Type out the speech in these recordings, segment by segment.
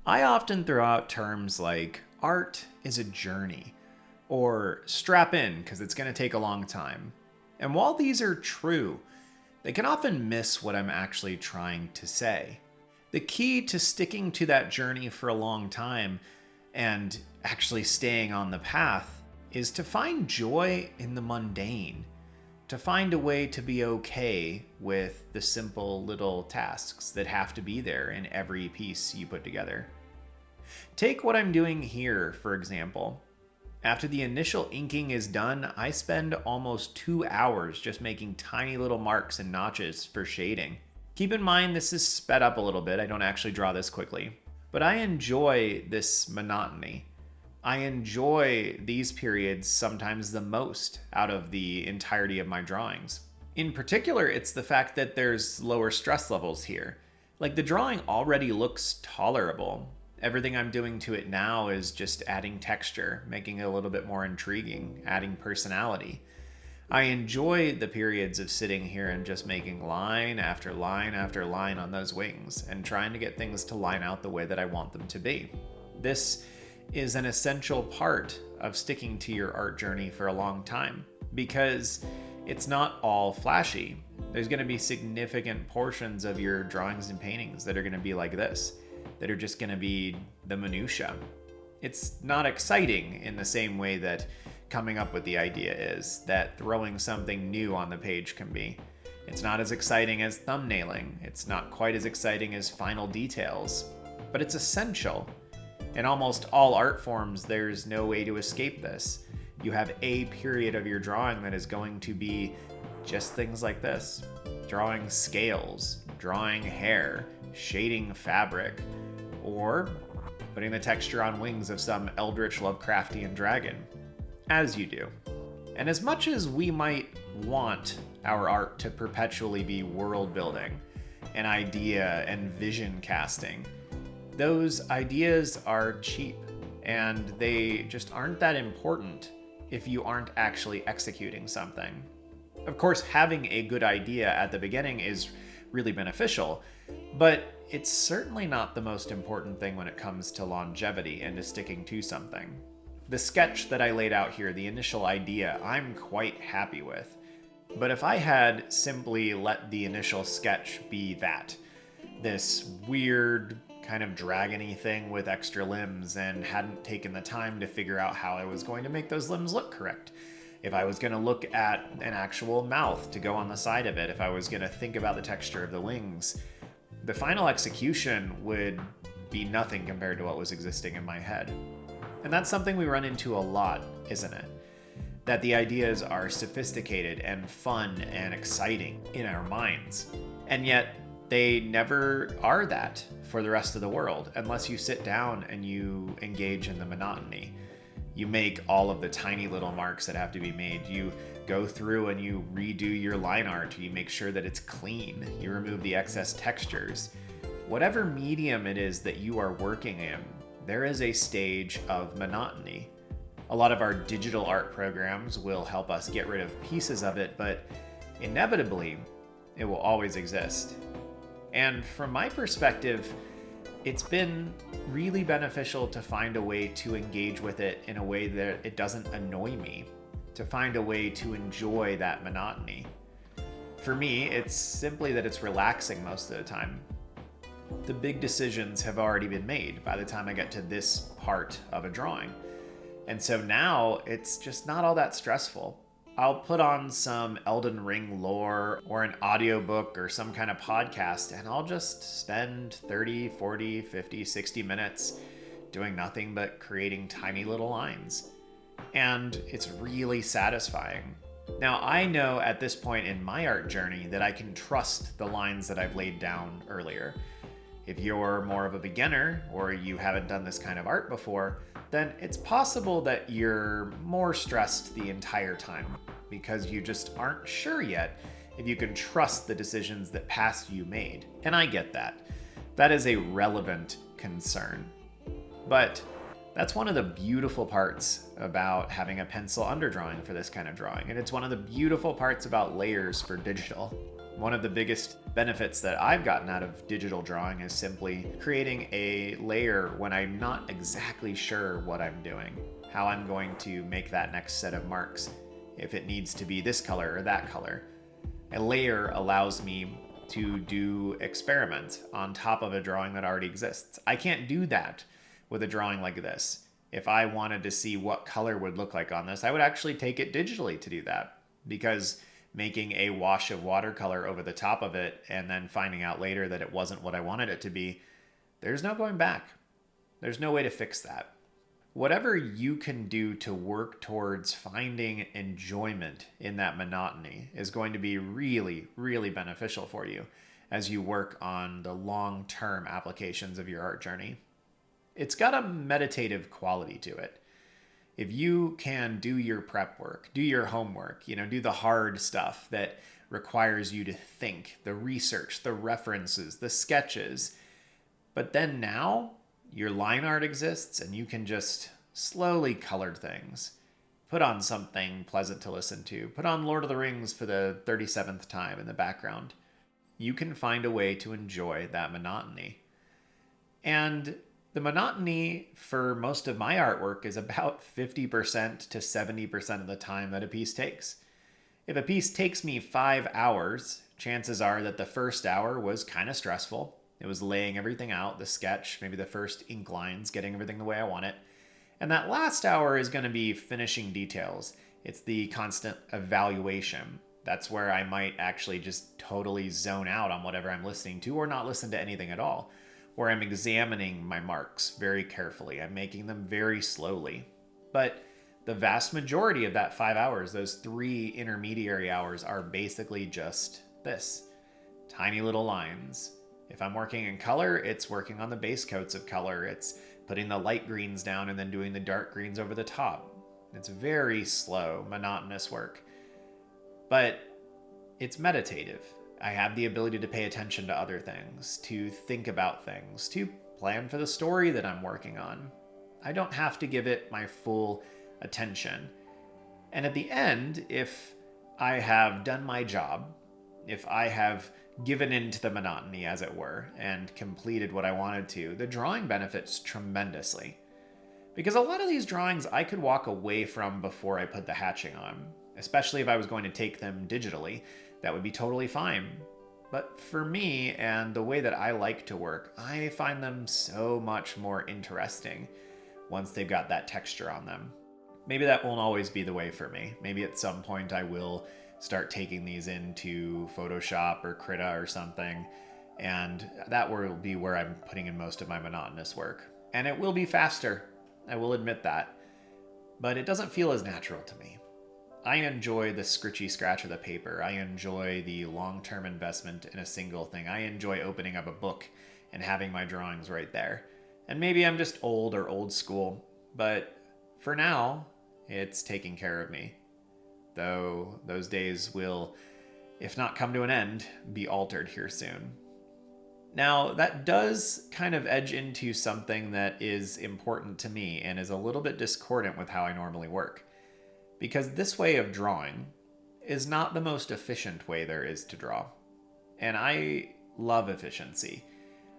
I often throw out terms like art is a journey, or strap in because it's going to take a long time. And while these are true, they can often miss what I'm actually trying to say. The key to sticking to that journey for a long time and actually staying on the path is to find joy in the mundane, to find a way to be okay with the simple little tasks that have to be there in every piece you put together. Take what I'm doing here, for example. After the initial inking is done, I spend almost 2 hours just making tiny little marks and notches for shading. Keep in mind this is sped up a little bit, I don't actually draw this quickly. But I enjoy this monotony. I enjoy these periods sometimes the most out of the entirety of my drawings. In particular, it's the fact that there's lower stress levels here. Like the drawing already looks tolerable. Everything I'm doing to it now is just adding texture, making it a little bit more intriguing, adding personality. I enjoy the periods of sitting here and just making line after line after line on those wings and trying to get things to line out the way that I want them to be. This is an essential part of sticking to your art journey for a long time because it's not all flashy. There's going to be significant portions of your drawings and paintings that are going to be like this, that are just going to be the minutia. It's not exciting in the same way that coming up with the idea is, that throwing something new on the page can be. It's not as exciting as thumbnailing. It's not quite as exciting as final details, but it's essential. In almost all art forms, there's no way to escape this. You have a period of your drawing that is going to be just things like this. Drawing scales, drawing hair, shading fabric, or putting the texture on wings of some Eldritch Lovecraftian dragon, as you do. And as much as we might want our art to perpetually be world building, and idea and vision casting, those ideas are cheap, and they just aren't that important if you aren't actually executing something. Of course, having a good idea at the beginning is really beneficial, but it's certainly not the most important thing when it comes to longevity and to sticking to something. The sketch that I laid out here, the initial idea, I'm quite happy with. But if I had simply let the initial sketch be that, this weird kind of dragon-y thing with extra limbs, and hadn't taken the time to figure out how I was going to make those limbs look correct, if I was going to look at an actual mouth to go on the side of it, if I was going to think about the texture of the wings, the final execution would be nothing compared to what was existing in my head. And that's something we run into a lot, isn't it? That the ideas are sophisticated and fun and exciting in our minds. And yet they never are that for the rest of the world unless you sit down and you engage in the monotony. You make all of the tiny little marks that have to be made. You go through and you redo your line art. You make sure that it's clean. You remove the excess textures. Whatever medium it is that you are working in, there is a stage of monotony. A lot of our digital art programs will help us get rid of pieces of it, but inevitably, it will always exist. And from my perspective, it's been really beneficial to find a way to engage with it in a way that it doesn't annoy me, to find a way to enjoy that monotony. For me, it's simply that it's relaxing most of the time. The big decisions have already been made by the time I get to this part of a drawing. And so now it's just not all that stressful. I'll put on some Elden Ring lore or an audiobook or some kind of podcast, and I'll just spend 30, 40, 50, 60 minutes doing nothing but creating tiny little lines. And it's really satisfying. Now, I know at this point in my art journey that I can trust the lines that I've laid down earlier. If you're more of a beginner or you haven't done this kind of art before, then it's possible that you're more stressed the entire time because you just aren't sure yet if you can trust the decisions that past you made. And I get that. That is a relevant concern. But that's one of the beautiful parts about having a pencil underdrawing for this kind of drawing. And it's one of the beautiful parts about layers for digital. One of the biggest benefits that I've gotten out of digital drawing is simply creating a layer when I'm not exactly sure what I'm doing, how I'm going to make that next set of marks, if it needs to be this color or that color. A layer allows me to do experiments on top of a drawing that already exists. I can't do that with a drawing like this. If I wanted to see what color would look like on this, I would actually take it digitally to do that, because making a wash of watercolor over the top of it and then finding out later that it wasn't what I wanted it to be, there's no going back. There's no way to fix that. Whatever you can do to work towards finding enjoyment in that monotony is going to be really, really beneficial for you as you work on the long-term applications of your art journey. It's got a meditative quality to it. If you can do your prep work, do your homework, do the hard stuff that requires you to think, the research, the references, the sketches, but then now your line art exists and you can just slowly color things. Put on something pleasant to listen to. Put on Lord of the Rings for the 37th time in the background. You can find a way to enjoy that monotony. And the monotony for most of my artwork is about 50% to 70% of the time that a piece takes. If a piece takes me 5 hours, chances are that the first hour was kind of stressful. It was laying everything out, the sketch, maybe the first ink lines, getting everything the way I want it. And that last hour is going to be finishing details. It's the constant evaluation. That's where I might actually just totally zone out on whatever I'm listening to, or not listen to anything at all, where I'm examining my marks very carefully. I'm making them very slowly. But the vast majority of that 5 hours, those 3 intermediary hours, are basically just this. Tiny little lines. If I'm working in color, it's working on the base coats of color. It's putting the light greens down and then doing the dark greens over the top. It's very slow, monotonous work. But it's meditative. I have the ability to pay attention to other things, to think about things, to plan for the story that I'm working on. I don't have to give it my full attention. And at the end, if I have done my job, if I have given in to the monotony, as it were, and completed what I wanted to, the drawing benefits tremendously. Because a lot of these drawings I could walk away from before I put the hatching on, especially if I was going to take them digitally. That would be totally fine. But for me, and the way that I like to work, I find them so much more interesting once they've got that texture on them. Maybe that won't always be the way for me. Maybe at some point I will start taking these into Photoshop or Krita or something, and that will be where I'm putting in most of my monotonous work. And it will be faster, I will admit that, but it doesn't feel as natural to me. I enjoy the scritchy scratch of the paper. I enjoy the long-term investment in a single thing. I enjoy opening up a book and having my drawings right there. And maybe I'm just old or old school, but for now, it's taking care of me. Though those days will, if not come to an end, be altered here soon. Now, that does kind of edge into something that is important to me and is a little bit discordant with how I normally work. Because this way of drawing is not the most efficient way there is to draw. And I love efficiency.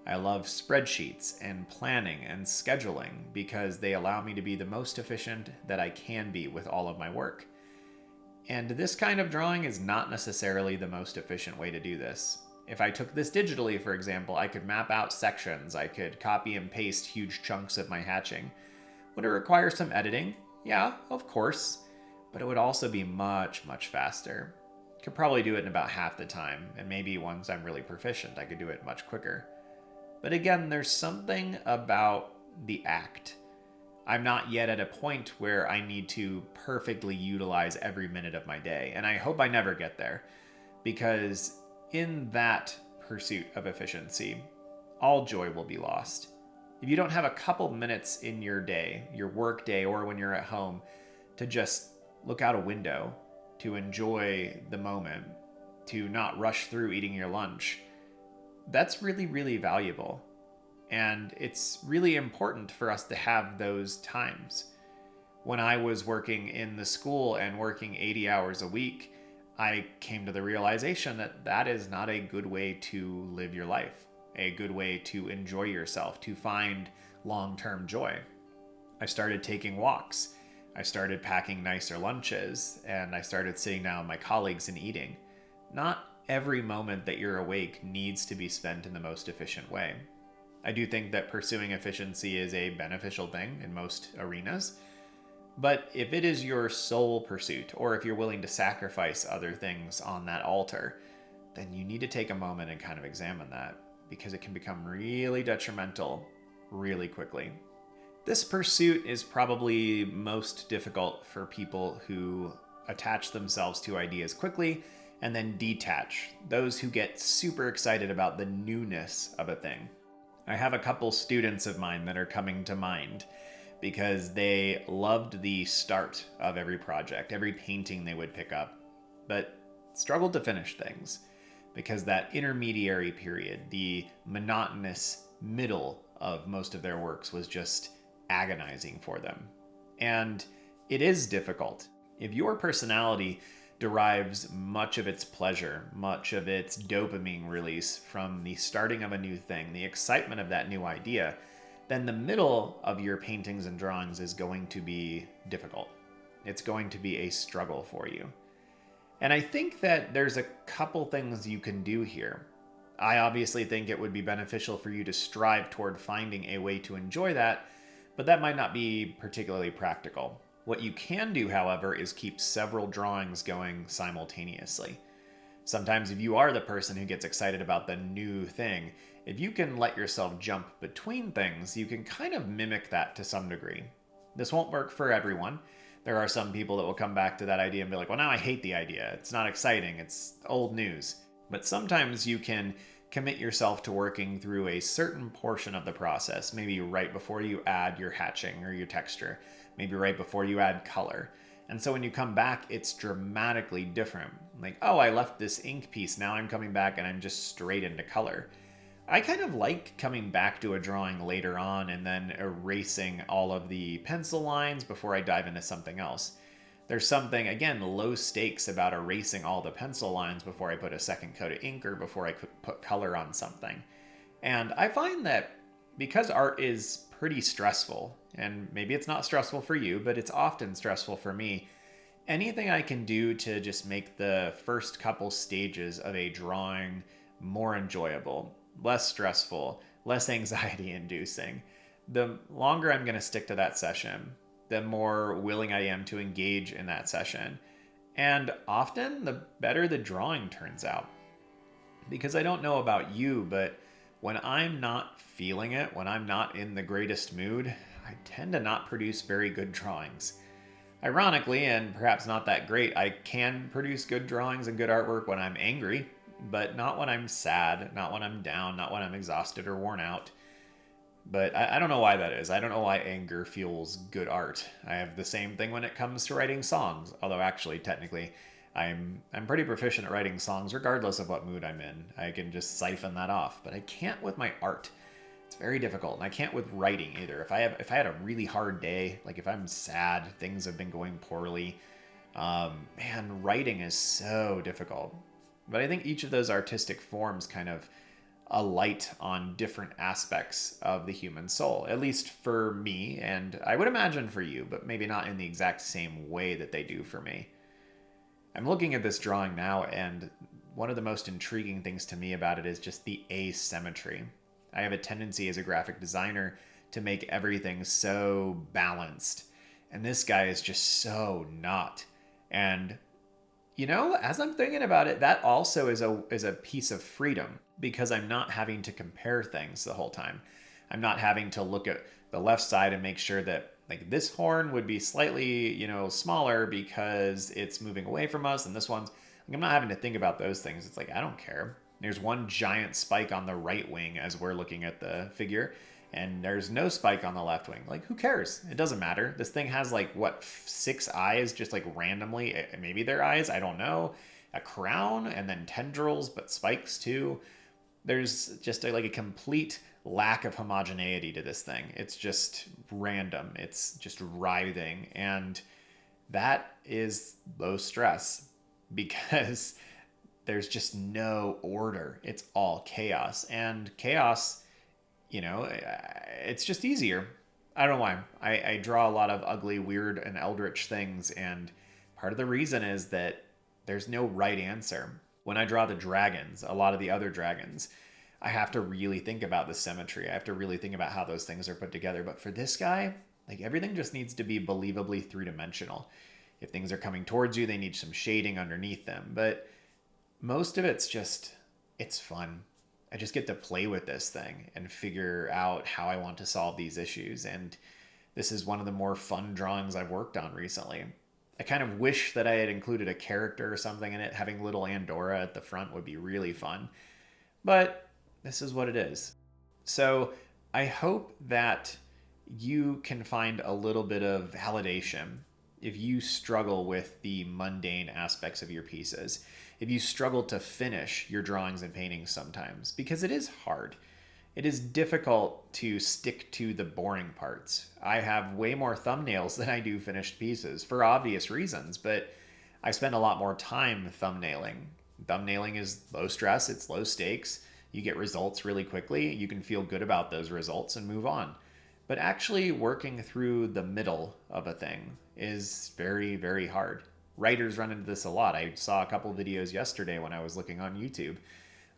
I love spreadsheets and planning and scheduling because they allow me to be the most efficient that I can be with all of my work. And this kind of drawing is not necessarily the most efficient way to do this. If I took this digitally, for example, I could map out sections, I could copy and paste huge chunks of my hatching. Would it require some editing? Yeah, of course. But it would also be much, much faster. Could probably do it in about half the time, and maybe once I'm really proficient, I could do it much quicker. But again, there's something about the act. I'm not yet at a point where I need to perfectly utilize every minute of my day, and I hope I never get there, because in that pursuit of efficiency, all joy will be lost. If you don't have a couple minutes in your day, your work day, or when you're at home, to just look out a window, to enjoy the moment, to not rush through eating your lunch, that's really, really valuable. And it's really important for us to have those times. When I was working in the school and working 80 hours a week, I came to the realization that that is not a good way to live your life, a good way to enjoy yourself, to find long-term joy. I started taking walks. I started packing nicer lunches, and I started sitting down with my colleagues and eating. Not every moment that you're awake needs to be spent in the most efficient way. I do think that pursuing efficiency is a beneficial thing in most arenas, but if it is your sole pursuit, or if you're willing to sacrifice other things on that altar, then you need to take a moment and kind of examine that, because it can become really detrimental really quickly. This pursuit is probably most difficult for people who attach themselves to ideas quickly and then detach, those who get super excited about the newness of a thing. I have a couple students of mine that are coming to mind because they loved the start of every project, every painting they would pick up, but struggled to finish things because that intermediary period, the monotonous middle of most of their works, was just agonizing for them. And it is difficult. If your personality derives much of its pleasure, much of its dopamine release from the starting of a new thing, the excitement of that new idea, then the middle of your paintings and drawings is going to be difficult. It's going to be a struggle for you. And I think that there's a couple things you can do here. I obviously think it would be beneficial for you to strive toward finding a way to enjoy that, but that might not be particularly practical. What you can do, however, is keep several drawings going simultaneously. Sometimes if you are the person who gets excited about the new thing, if you can let yourself jump between things, you can kind of mimic that to some degree. This won't work for everyone. There are some people that will come back to that idea and be like, well, now I hate the idea. It's not exciting. It's old news. But sometimes you can commit yourself to working through a certain portion of the process, maybe right before you add your hatching or your texture, maybe right before you add color. And so when you come back, it's dramatically different. Like, oh, I left this ink piece, now I'm coming back and I'm just straight into color. I kind of like coming back to a drawing later on and then erasing all of the pencil lines before I dive into something else. There's something, again, low stakes about erasing all the pencil lines before I put a second coat of ink or before I put color on something. And I find that because art is pretty stressful, and maybe it's not stressful for you, but it's often stressful for me, anything I can do to just make the first couple stages of a drawing more enjoyable, less stressful, less anxiety inducing, the longer I'm going to stick to that session, the more willing I am to engage in that session. And often, the better the drawing turns out. Because I don't know about you, but when I'm not feeling it, when I'm not in the greatest mood, I tend to not produce very good drawings. Ironically, and perhaps not that great, I can produce good drawings and good artwork when I'm angry, but not when I'm sad, not when I'm down, not when I'm exhausted or worn out. But I don't know why that is. I don't know why anger fuels good art. I have the same thing when it comes to writing songs, although actually, technically, I'm pretty proficient at writing songs regardless of what mood I'm in. I can just siphon that off, but I can't with my art. It's very difficult, and I can't with writing either. If I had a really hard day, like if I'm sad, things have been going poorly, man, writing is so difficult. But I think each of those artistic forms kind of alight on different aspects of the human soul, at least for me, and I would imagine for you, but maybe not in the exact same way that they do for me. I'm looking at this drawing now, and one of the most intriguing things to me about it is just the asymmetry. I have a tendency as a graphic designer to make everything so balanced, and this guy is just so not. And you know, as I'm thinking about it, that also is a piece of freedom, because I'm not having to compare things the whole time. I'm not having to look at the left side and make sure that like this horn would be slightly, smaller because it's moving away from us, and this one's, I'm not having to think about those things. It's like, I don't care. There's one giant spike on the right wing as we're looking at the figure, and there's no spike on the left wing. Like, who cares? It doesn't matter. This thing has like, what, 6 eyes just like randomly, maybe they're eyes, I don't know, a crown, and then tendrils, but spikes too. There's just like a complete lack of homogeneity to this thing. It's just random. It's just writhing, and that is low stress. because there's just no order. It's all chaos. And chaos, it's just easier. I don't know why. I draw a lot of ugly, weird, and eldritch things, and part of the reason is that there's no right answer. When I draw the dragons, a lot of the other dragons, I have to really think about the symmetry. I have to really think about how those things are put together. But for this guy, like, everything just needs to be believably three-dimensional. If things are coming towards you, they need some shading underneath them. But most of it's fun. I just get to play with this thing and figure out how I want to solve these issues. And this is one of the more fun drawings I've worked on recently. I kind of wish that I had included a character or something in it. Having little Andorra at the front would be really fun. But this is what it is. So I hope that you can find a little bit of validation if you struggle with the mundane aspects of your pieces, if you struggle to finish your drawings and paintings sometimes, because it is hard. It is difficult to stick to the boring parts. I have way more thumbnails than I do finished pieces for obvious reasons, but I spend a lot more time thumbnailing. Thumbnailing is low stress, it's low stakes. You get results really quickly. You can feel good about those results and move on. But actually working through the middle of a thing is very, very hard. Writers run into this a lot. I saw a couple videos yesterday when I was looking on YouTube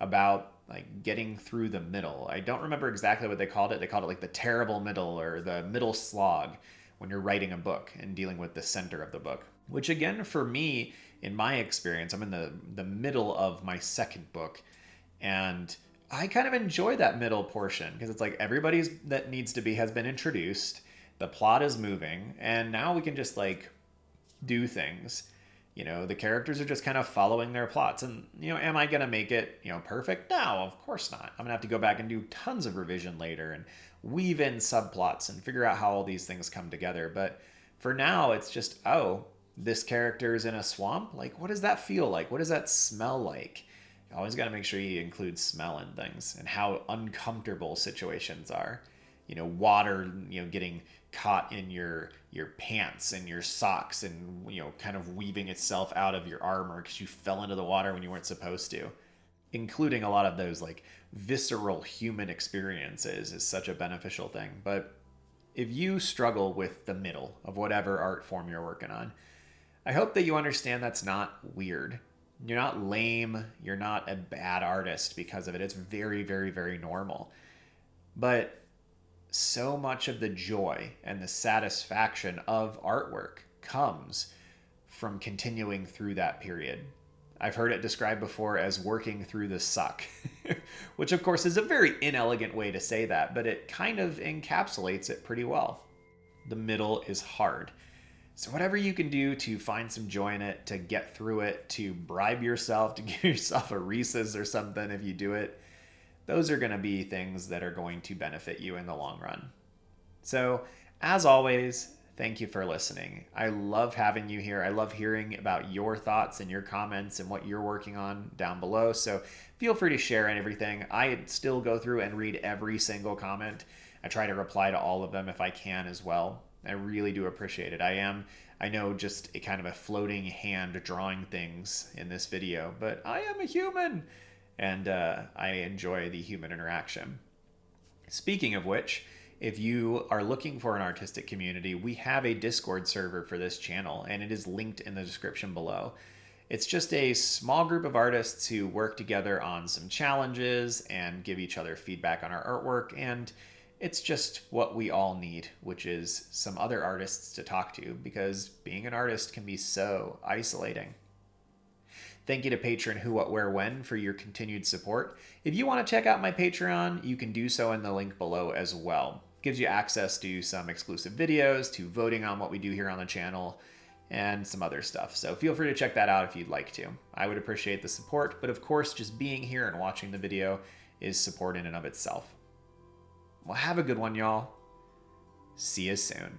about like getting through the middle. I don't remember exactly what they called it. They called it like the terrible middle or the middle slog when you're writing a book and dealing with the center of the book. Which again, for me, in my experience, I'm in the middle of my second book, and I kind of enjoy that middle portion because it's like everybody's that needs to be has been introduced. The plot is moving, and now we can just like do things. The characters are just kind of following their plots. And, am I going to make it, perfect? No, of course not. I'm going to have to go back and do tons of revision later and weave in subplots and figure out how all these things come together. But for now, it's just, this character is in a swamp. Like, what does that feel like? What does that smell like? You always got to make sure you include smell in things and how uncomfortable situations are. Water, getting caught in your pants and your socks and, kind of weaving itself out of your armor because you fell into the water when you weren't supposed to. Including a lot of those like visceral human experiences is such a beneficial thing. But if you struggle with the middle of whatever art form you're working on, I hope that you understand that's not weird. You're not lame. You're not a bad artist because of it. It's very, very, very normal. But so much of the joy and the satisfaction of artwork comes from continuing through that period. I've heard it described before as working through the suck, which of course is a very inelegant way to say that, but it kind of encapsulates it pretty well. The middle is hard. So whatever you can do to find some joy in it, to get through it, to bribe yourself, to give yourself a Reese's or something if you do it, those are going to be things that are going to benefit you in the long run. So, as always, thank you for listening. I love having you here. I love hearing about your thoughts and your comments and what you're working on down below. So feel free to share everything. I still go through and read every single comment. I try to reply to all of them if I can as well. I really do appreciate it. I know just a kind of a floating hand drawing things in this video, but I am a human. And I enjoy the human interaction. Speaking of which, if you are looking for an artistic community, we have a Discord server for this channel, and it is linked in the description below. It's just a small group of artists who work together on some challenges and give each other feedback on our artwork, and it's just what we all need, which is some other artists to talk to, because being an artist can be so isolating. Thank you to Patron Who, What, Where, When for your continued support. If you want to check out my Patreon, you can do so in the link below as well. It gives you access to some exclusive videos, to voting on what we do here on the channel, and some other stuff. So feel free to check that out if you'd like to. I would appreciate the support, but of course, just being here and watching the video is support in and of itself. Well, have a good one, y'all. See you soon.